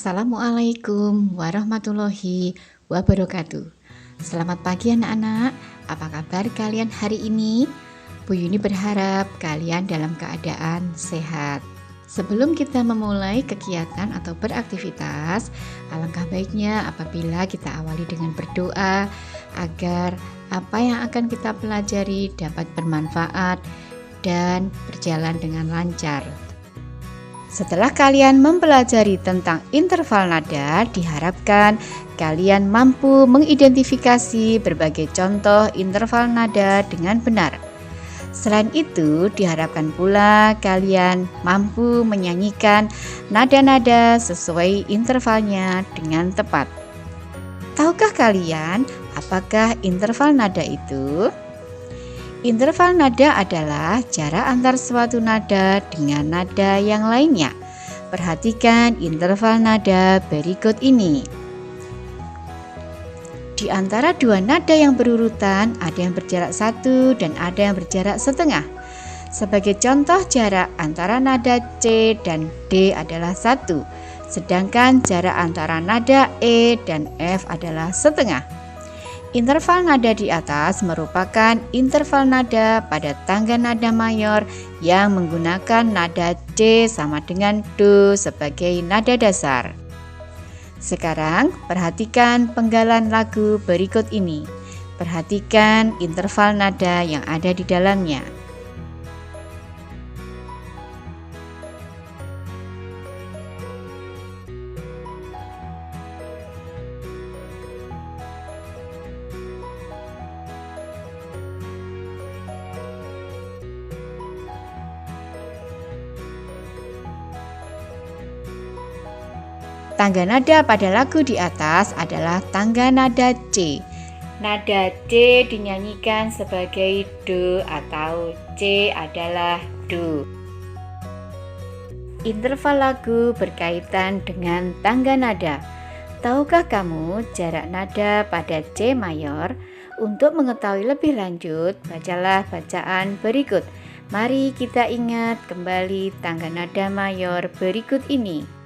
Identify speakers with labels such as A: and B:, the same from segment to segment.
A: Assalamualaikum warahmatullahi wabarakatuh. Selamat pagi anak-anak, apa kabar kalian hari ini? Bu Yuni berharap kalian dalam keadaan sehat. Sebelum kita memulai kegiatan atau beraktivitas, alangkah baiknya apabila kita awali dengan berdoa agar apa yang akan kita pelajari dapat bermanfaat dan berjalan dengan lancar. Setelah kalian mempelajari tentang interval nada, diharapkan kalian mampu mengidentifikasi berbagai contoh interval nada dengan benar. Selain itu, diharapkan pula kalian mampu menyanyikan nada-nada sesuai intervalnya dengan tepat. Tahukah kalian apakah interval nada itu? Interval nada adalah jarak antar suatu nada dengan nada yang lainnya. Perhatikan interval nada berikut ini. Di antara dua nada yang berurutan, ada yang berjarak 1 dan ada yang berjarak setengah. Sebagai contoh, jarak antara nada C dan D adalah 1, sedangkan jarak antara nada E dan F adalah setengah. Interval nada di atas merupakan interval nada pada tangga nada mayor yang menggunakan nada C sama dengan Do sebagai nada dasar. Sekarang perhatikan penggalan lagu berikut ini. Perhatikan interval nada yang ada di dalamnya. Tangga nada pada lagu di atas adalah tangga nada C. Nada C dinyanyikan sebagai Do atau C adalah Do. Interval lagu berkaitan dengan tangga nada. Tahukah kamu jarak nada pada C mayor? Untuk mengetahui lebih lanjut, bacalah bacaan berikut. Mari kita ingat kembali tangga nada mayor berikut ini.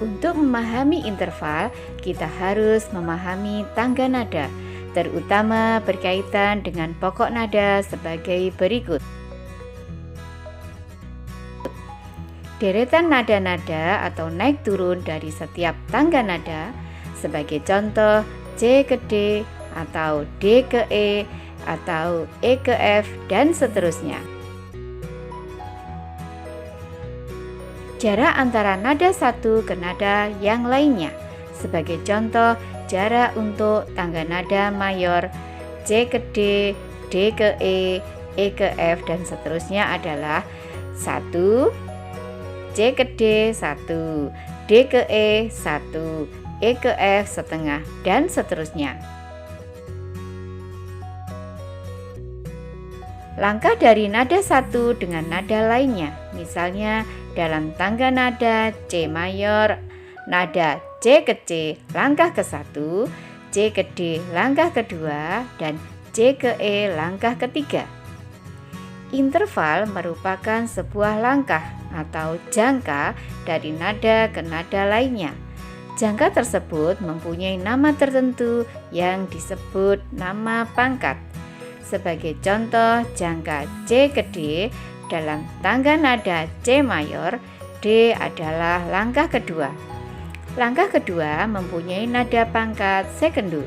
A: Untuk memahami interval, kita harus memahami tangga nada, terutama berkaitan dengan pokok nada sebagai berikut. Deretan nada-nada atau naik turun dari setiap tangga nada, sebagai contoh C ke D atau D ke E atau E ke F dan seterusnya. Jarak antara nada satu ke nada yang lainnya. Sebagai contoh, jarak untuk tangga nada mayor C ke D, D ke E ke F dan seterusnya adalah 1, C ke D 1, D ke E 1, E ke F setengah dan seterusnya. Langkah dari nada satu dengan nada lainnya, misalnya dalam tangga nada C mayor, nada C ke C langkah ke-1, C ke D langkah kedua, dan C ke E langkah ketiga. Interval merupakan sebuah langkah atau jangka dari nada ke nada lainnya. Jangka tersebut mempunyai nama tertentu yang disebut nama pangkat. Sebagai contoh, jangka C ke D dalam tangga nada C mayor, D adalah langkah kedua. Langkah kedua mempunyai nada pangkat sekundo.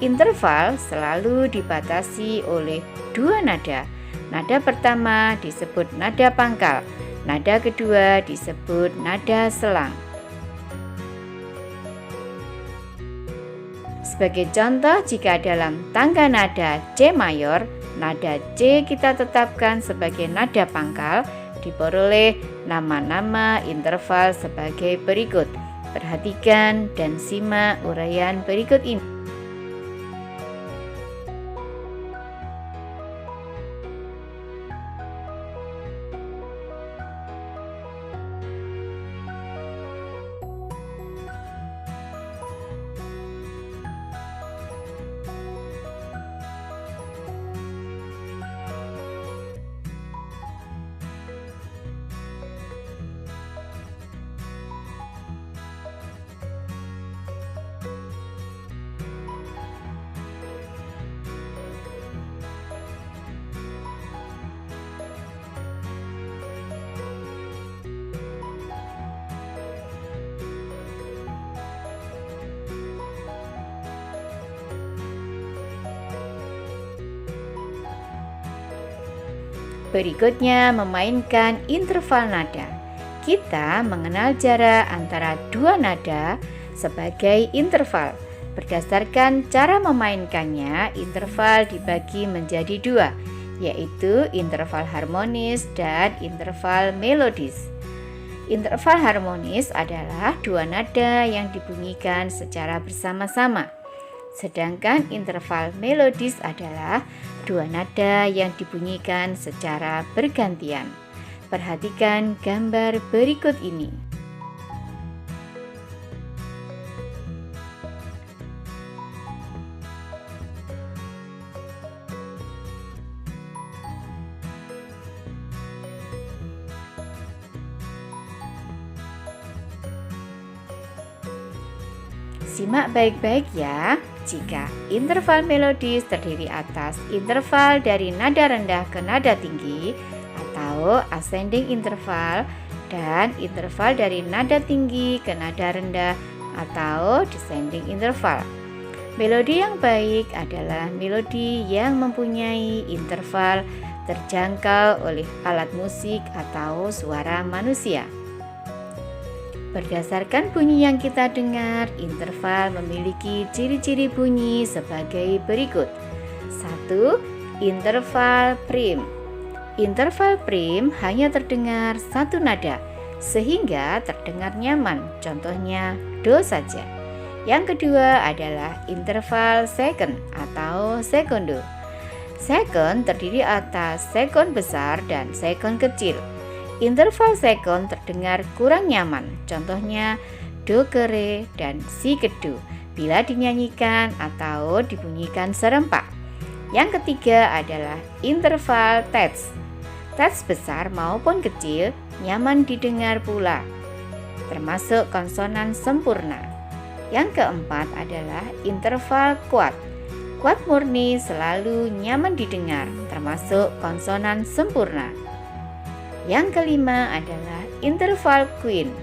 A: Interval selalu dibatasi oleh dua nada. Nada pertama disebut nada pangkal, nada kedua disebut nada selang. Sebagai contoh, jika dalam tangga nada C mayor, nada C kita tetapkan sebagai nada pangkal, diperoleh nama-nama interval sebagai berikut. Perhatikan dan simak uraian berikut ini. Berikutnya memainkan interval nada. Kita mengenal jarak antara dua nada sebagai interval. Berdasarkan cara memainkannya, interval dibagi menjadi dua, yaitu interval harmonis dan interval melodis. Interval harmonis adalah dua nada yang dibunyikan secara bersama-sama. Sedangkan interval melodis adalah dua nada yang dibunyikan secara bergantian. Perhatikan gambar berikut ini. Simak baik-baik ya. Jika interval melodis terdiri atas interval dari nada rendah ke nada tinggi atau ascending interval dan interval dari nada tinggi ke nada rendah atau descending interval. Melodi yang baik adalah melodi yang mempunyai interval terjangkau oleh alat musik atau suara manusia. Berdasarkan bunyi yang kita dengar, interval memiliki ciri-ciri bunyi sebagai berikut. 1. Interval prim. Interval prim hanya terdengar satu nada, sehingga terdengar nyaman. Contohnya do saja. Yang kedua adalah interval second atau sekundo. Second terdiri atas second besar dan second kecil. Interval second terdengar kurang nyaman, contohnya do ke re dan si ke do bila dinyanyikan atau dibunyikan serempak. Yang ketiga adalah interval terts. Terts besar maupun kecil nyaman didengar pula, termasuk konsonan sempurna. Yang keempat adalah interval kuat. Kuat murni selalu nyaman didengar, termasuk konsonan sempurna. Yang kelima adalah interval queen.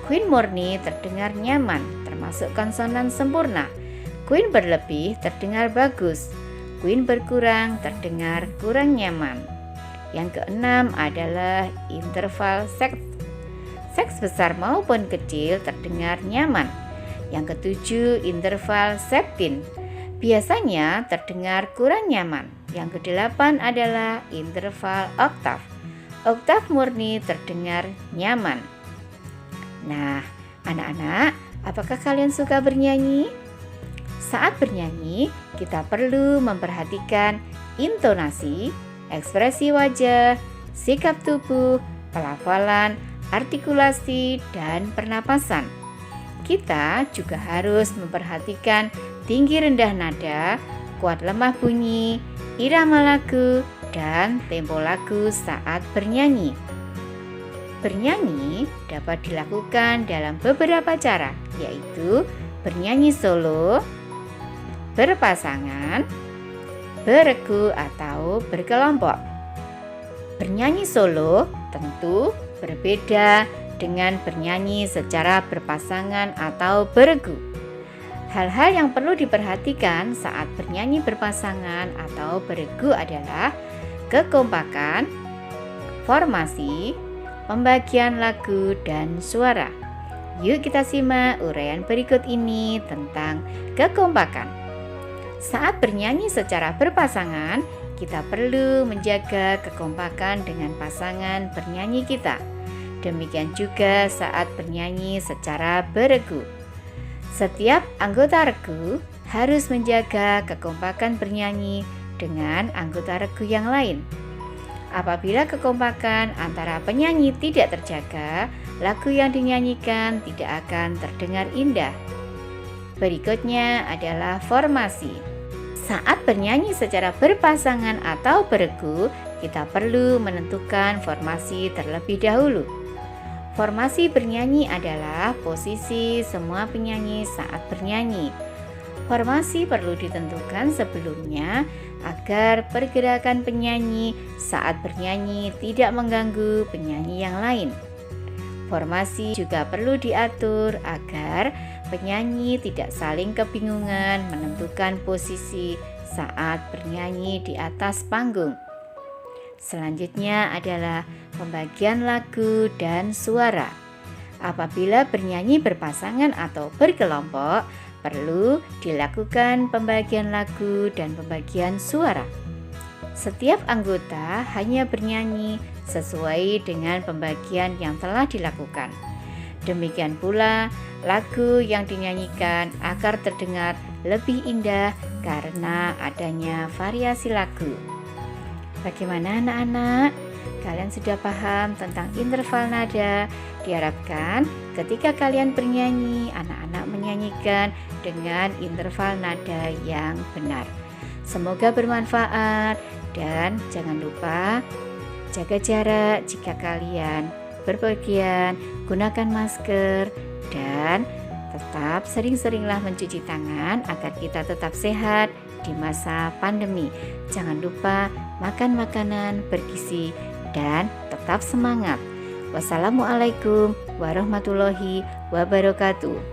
A: Queen murni terdengar nyaman, termasuk konsonan sempurna. Queen berlebih terdengar bagus. Queen berkurang terdengar kurang nyaman. Yang keenam adalah interval seks. Seks besar maupun kecil terdengar nyaman. Yang ketujuh interval septin. Biasanya terdengar kurang nyaman. Yang kedelapan adalah interval oktav. Oktav murni terdengar nyaman. Nah, anak-anak, apakah kalian suka bernyanyi? Saat bernyanyi, kita perlu memperhatikan intonasi, ekspresi wajah, sikap tubuh, pelafalan, artikulasi, dan pernapasan. Kita juga harus memperhatikan tinggi rendah nada, kuat lemah bunyi, irama lagu, dan tempo lagu saat bernyanyi. Bernyanyi dapat dilakukan dalam beberapa cara, yaitu bernyanyi solo, berpasangan, beregu atau berkelompok. Bernyanyi solo tentu berbeda dengan bernyanyi secara berpasangan atau beregu. Hal-hal yang perlu diperhatikan saat bernyanyi berpasangan atau beregu adalah kekompakan, formasi, pembagian lagu, dan suara. Yuk kita simak uraian berikut ini tentang kekompakan. Saat bernyanyi secara berpasangan, kita perlu menjaga kekompakan dengan pasangan bernyanyi kita. Demikian juga saat bernyanyi secara beregu. Setiap anggota regu harus menjaga kekompakan bernyanyi dengan anggota regu yang lain. Apabila kekompakan antara penyanyi tidak terjaga, lagu yang dinyanyikan tidak akan terdengar indah. Berikutnya adalah formasi. Saat bernyanyi secara berpasangan atau beregu, kita perlu menentukan formasi terlebih dahulu. Formasi bernyanyi adalah posisi semua penyanyi saat bernyanyi. Formasi perlu ditentukan sebelumnya agar pergerakan penyanyi saat bernyanyi tidak mengganggu penyanyi yang lain. Formasi juga perlu diatur agar penyanyi tidak saling kebingungan menentukan posisi saat bernyanyi di atas panggung. Selanjutnya adalah pembagian lagu dan suara. Apabila bernyanyi berpasangan atau berkelompok, perlu dilakukan pembagian lagu dan pembagian suara. Setiap anggota hanya bernyanyi sesuai dengan pembagian yang telah dilakukan. Demikian pula lagu yang dinyanyikan agar terdengar lebih indah karena adanya variasi lagu. Bagaimana anak-anak? Kalian sudah paham tentang interval nada? Diharapkan ketika kalian bernyanyi, anak-anak menyanyikan dengan interval nada yang benar. Semoga bermanfaat dan jangan lupa jaga jarak jika kalian berpergian, gunakan masker dan tetap sering-seringlah mencuci tangan agar kita tetap sehat di masa pandemi. Jangan lupa makan makanan bergizi dan tetap semangat. Wassalamualaikum warahmatullahi wabarakatuh.